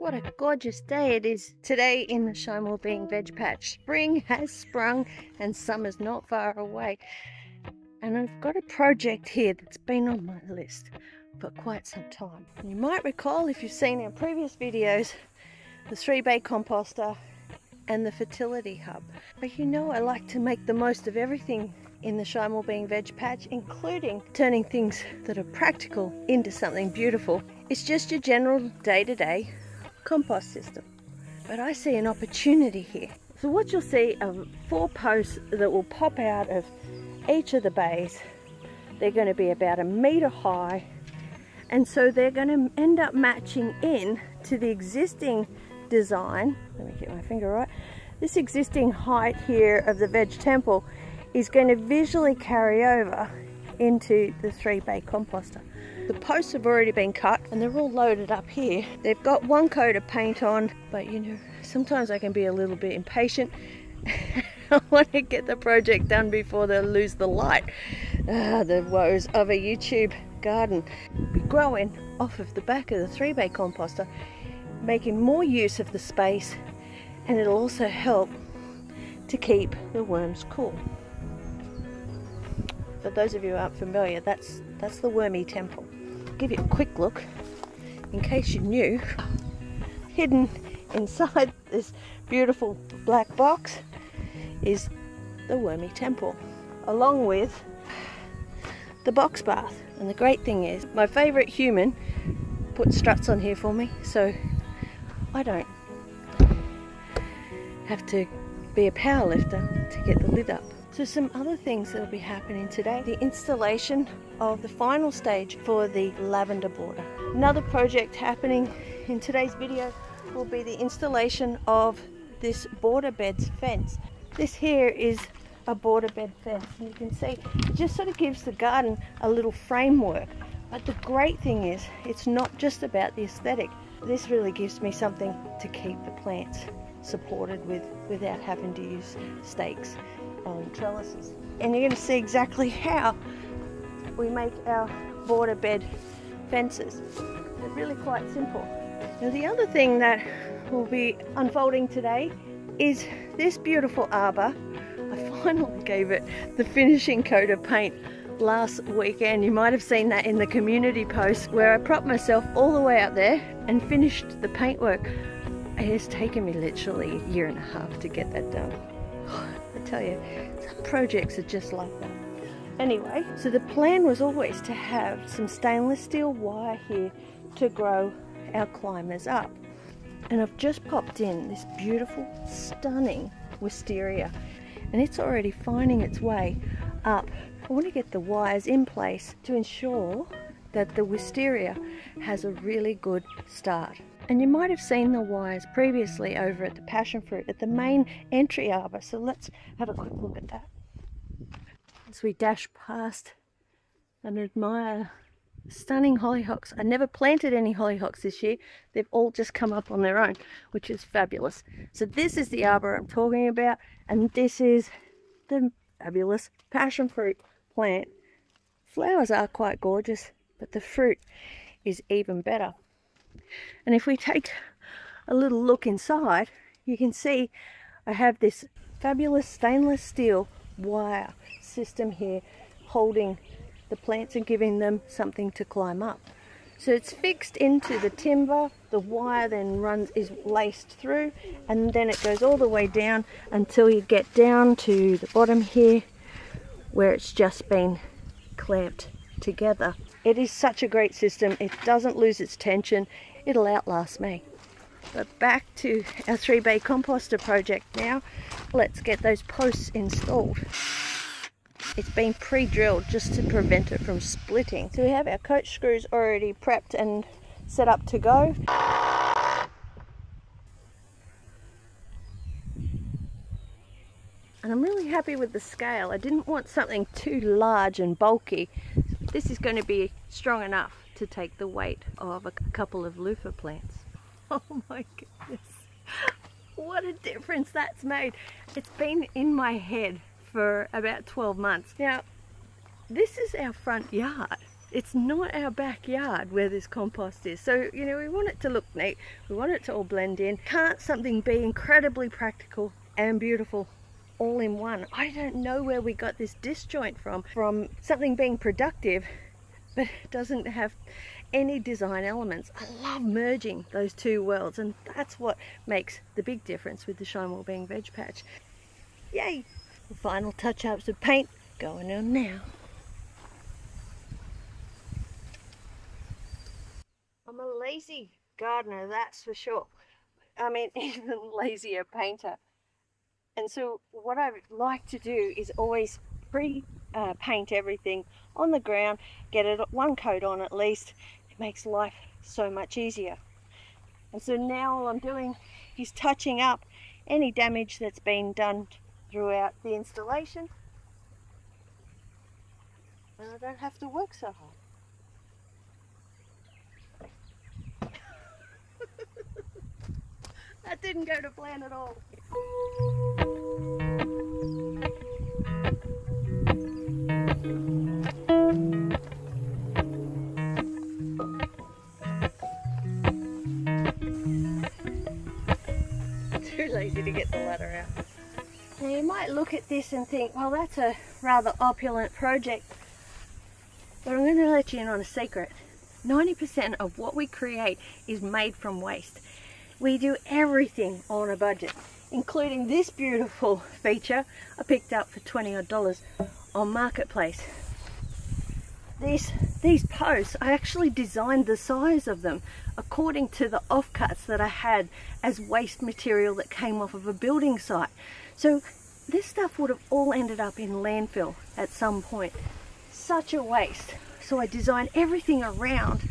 What a gorgeous day it is today in the Shine Being Veg Patch. Spring has sprung and summer's not far away. And I've got a project here that's been on my list for quite some time. You might recall, if you've seen our previous videos, the 3-bay composter and the fertility hub. But you know, I like to make the most of everything in the Shine Being Veg Patch, including turning things that are practical into something beautiful. It's just your general day-to-day compost system. But I see an opportunity here. So what you'll see are 4 posts that will pop out of each of the bays. They're going to be about 1 meter high, and so they're going to end up matching in to the existing design. Let me get my finger right. This existing height here of the veg temple is going to visually carry over into the 3-bay composter. The posts have already been cut and they're all loaded up here. They've got 1 coat of paint on, but you know, sometimes I can be a little bit impatient. I want to get the project done before they lose the light. The woes of a YouTube garden. Be growing off of the back of the 3-bay composter, making more use of the space, and it'll also help to keep the worms cool. For those of you who aren't familiar, that's the wormy temple. I'll give you a quick look in case you knew. Hidden inside this beautiful black box is the wormy temple, along with the box bath. And the great thing is, my favourite human put struts on here for me, so I don't have to be a power lifter to get the lid up. So some other things that will be happening today: the installation of the final stage for the lavender border. Another project happening in today's video will be the installation of this border beds fence. This here is a border bed fence, and you can see it just sort of gives the garden a little framework. But the great thing is, it's not just about the aesthetic. This really gives me something to keep the plants supported with without having to use stakes and trellises. And you're going to see exactly how we make our border bed fences. They're really quite simple. Now, the other thing that will be unfolding today is this beautiful arbor. I finally gave it the finishing coat of paint last weekend. You might have seen that in the community post where I propped myself all the way up there and finished the paintwork. It has taken me literally 1.5 years to get that done. I tell you, some projects are just like that. Anyway, so the plan was always to have some stainless steel wire here to grow our climbers up. And I've just popped in this beautiful, stunning wisteria, and it's already finding its way up. I want to get the wires in place to ensure that the wisteria has a really good start. And you might have seen the wires previously over at the passion fruit at the main entry arbor, so let's have a quick look at that as we dash past and admire stunning hollyhocks. I never planted any hollyhocks this year. They've all just come up on their own, which is fabulous. So this is the arbor I'm talking about, and this is the fabulous passion fruit plant. Flowers are quite gorgeous, but the fruit is even better. And if we take a little look inside, you can see I have this fabulous stainless steel wire system here holding the plants and giving them something to climb up. So it's fixed into the timber. The wire then is laced through, and then it goes all the way down until you get down to the bottom here where it's just been clamped together. It is such a great system. It doesn't lose its tension. It'll outlast me. But back to our 3-bay composter project now. Let's get those posts installed. It's been pre-drilled just to prevent it from splitting. So we have our coach screws already prepped and set up to go. And I'm really happy with the scale. I didn't want something too large and bulky. This is going to be strong enough to take the weight of a couple of loofah plants. Oh my goodness, what a difference that's made. It's been in my head for about 12 months. Now, this is our front yard, It's not our backyard where this compost is. So, you know, we want it to look neat. We want it to all blend in. Can't something be incredibly practical and beautiful all in one? I don't know where we got this disjoint from something being productive, but it doesn't have any design elements. I love merging those two worlds, and that's what makes the big difference with the Shine Wellbeing Veg Patch. Yay! The final touch-ups of paint going on now. I'm a lazy gardener, that's for sure. I mean, even lazier painter. And so what I like to do is always pre-paint everything on the ground, get it one coat on at least. It makes life so much easier. And so now all I'm doing is touching up any damage that's been done throughout the installation. And I don't have to work so hard. That didn't go to plan at all. Too lazy to get the ladder out. Now you might look at this and think, well, that's a rather opulent project. But I'm going to let you in on a secret. 90% of what we create is made from waste. We do everything on a budget, including this beautiful feature I picked up for $20 odd on Marketplace. These posts, I actually designed the size of them according to the offcuts that I had as waste material that came off of a building site. So this stuff would have all ended up in landfill at some point. Such a waste. So I designed everything around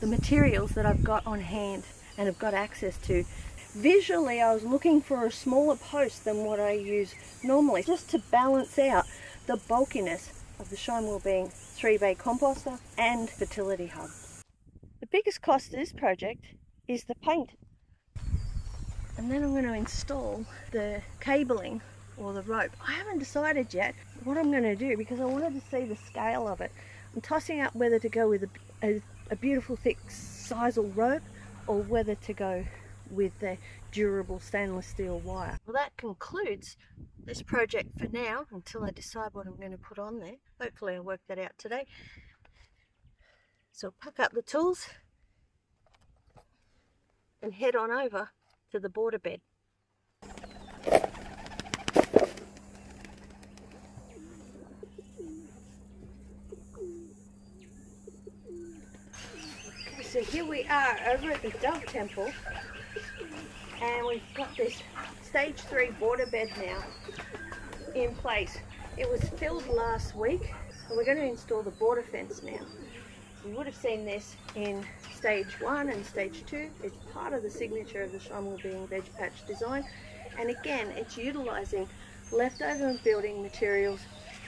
the materials that I've got on hand and have got access to. Visually, I was looking for a smaller post than what I use normally, just to balance out the bulkiness of the Shine Wellbeing 3-bay composter and fertility hub. The biggest cost of this project is the paint. And then I'm going to install the cabling or the rope. I haven't decided yet what I'm going to do because I wanted to see the scale of it. I'm tossing up whether to go with a beautiful thick sisal rope or whether to go with the durable stainless steel wire. Well, that concludes this project for now until I decide what I'm going to put on there. Hopefully I'll work that out today. So pack up the tools and head on over to the border bed. So here we are over at the Dove Temple, and we've got this stage 3 border bed now in place. It was filled last week, and we're going to install the border fence now. You would have seen this in stage 1 and stage 2. It's part of the signature of the Shine Wellbeing Veg Patch design, and again it's utilising leftover building materials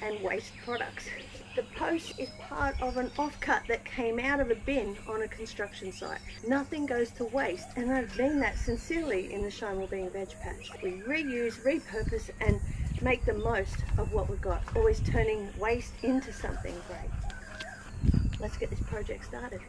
and waste products. The post is part of an offcut that came out of a bin on a construction site. Nothing goes to waste, and I mean that sincerely in the Shine Wellbeing Veg Patch. We reuse, repurpose and make the most of what we've got, always turning waste into something great. Let's get this project started.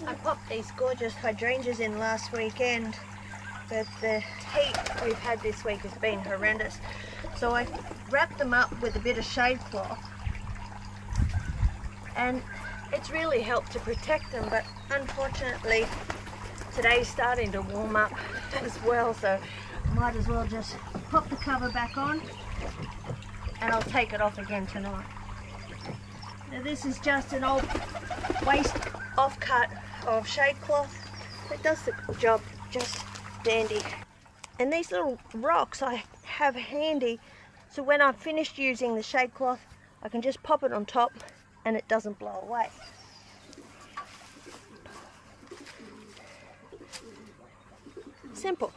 I popped these gorgeous hydrangeas in last weekend, but the heat we've had this week has been horrendous. So I wrapped them up with a bit of shade cloth, and it's really helped to protect them, but unfortunately today's starting to warm up as well, so might as well just pop the cover back on and I'll take it off again tonight. Now this is just an old waste offcut of shade cloth. It does the job just dandy. And these little rocks I have handy, so when I've finished using the shade cloth I can just pop it on top and it doesn't blow away. Simple.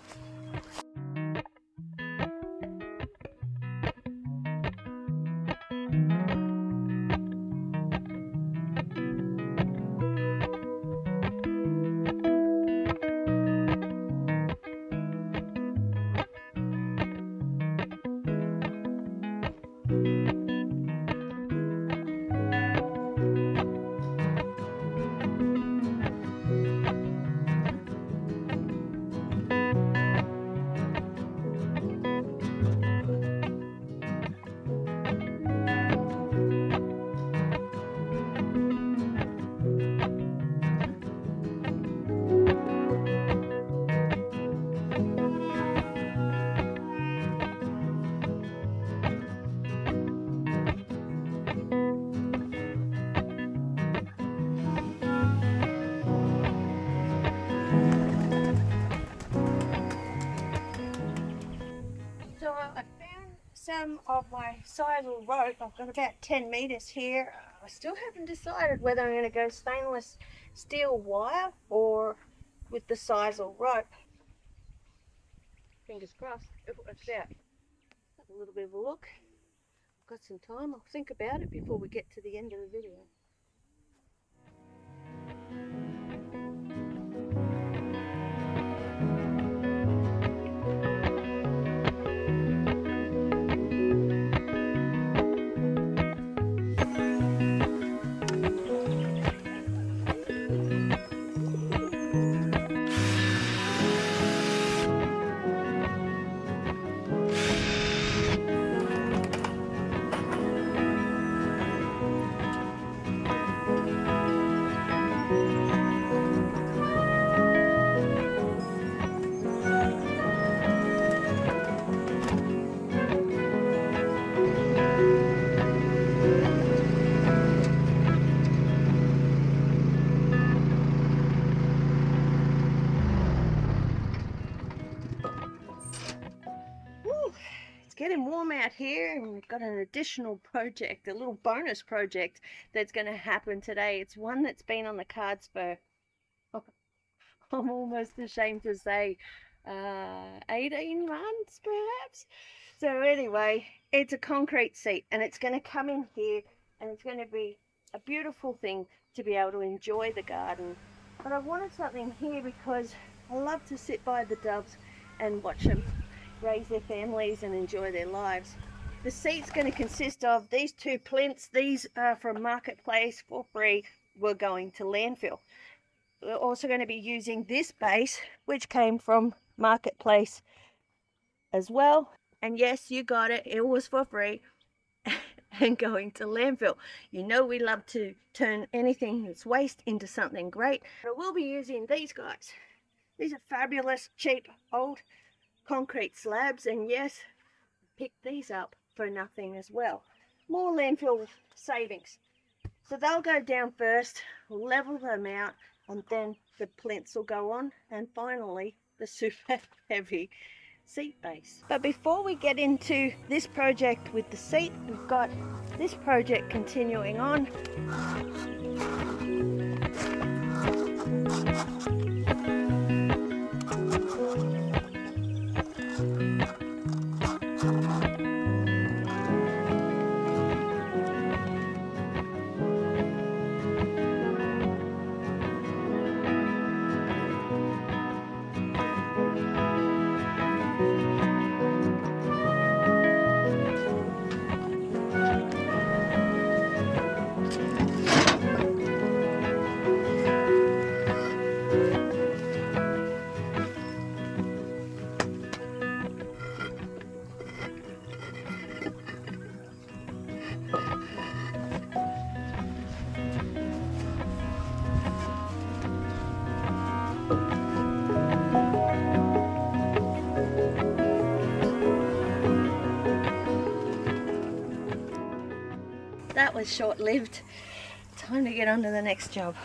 some of my sisal rope. I've got about 10 meters here. I still haven't decided whether I'm going to go stainless steel wire or with the sisal rope. Fingers crossed it works out. Have a little bit of a look. I've got some time. I'll think about it before we get to the end of the video. Getting warm out here, and we've got an additional project, a little bonus project that's going to happen today. It's one that's been on the cards for, I'm almost ashamed to say, 18 months perhaps. So anyway, it's a concrete seat, and it's going to come in here, and it's going to be a beautiful thing to be able to enjoy the garden. But I wanted something here because I love to sit by the doves and watch them raise their families and enjoy their lives. The seat's going to consist of these two plinths. These are from Marketplace for free. We're going to landfill. We're also going to be using this base, which came from Marketplace as well. And yes, you got it. It was for free. And going to landfill. You know we love to turn anything that's waste into something great. But we'll be using these guys. These are fabulous, cheap, old concrete slabs, and yes, picked these up for nothing as well. More landfill savings. So they'll go down first, level them out, and then the plinths will go on, and finally the super heavy seat base. But before we get into this project with the seat, we've got this project continuing on. That was short-lived. Time to get on to the next job.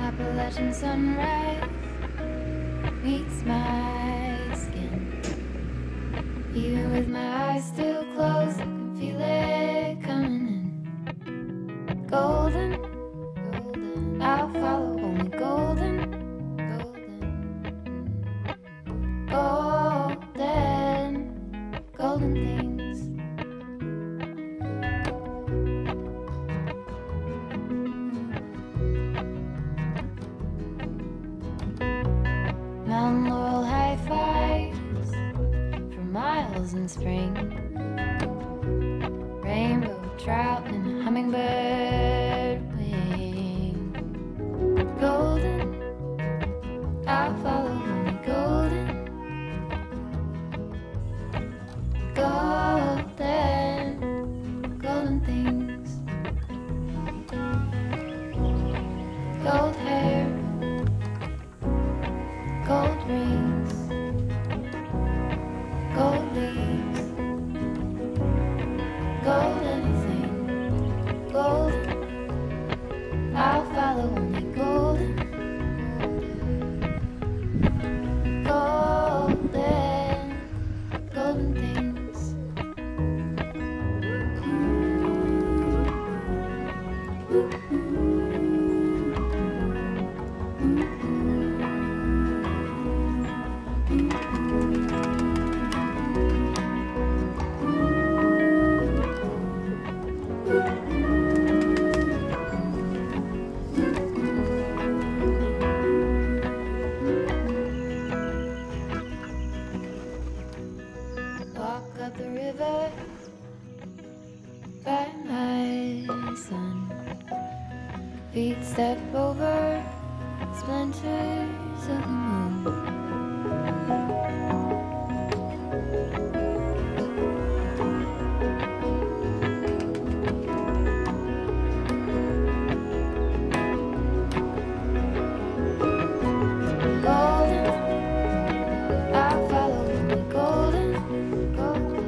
Appalachian sunrise meets my skin. Even with my eyes still closed, I can feel it coming in. Golden, golden, I'll follow only golden, golden, golden, golden things. Mountain laurel high fives for miles in spring. Rainbow trout and a hummingbird wing. Golden, I'll follow only golden. Golden, golden things. Gold hair, gold rings, gold leaves, gold anything, golden, I'll follow only golden, golden, golden things. Walk up the river by my son. Feet step over splinters of the moon. Golden, I'll follow only golden, golden,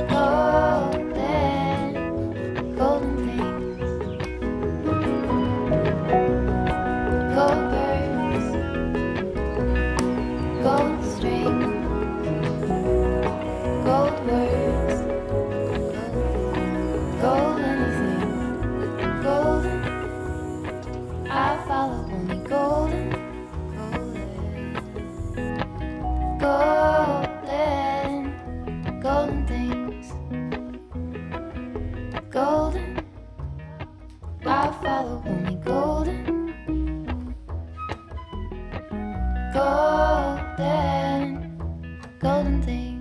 golden, golden things. Gold birds, gold string, gold words, gold anything, golden, I'll follow only golden, golden, golden, golden things. Golden, I'll follow only golden, golden, golden things.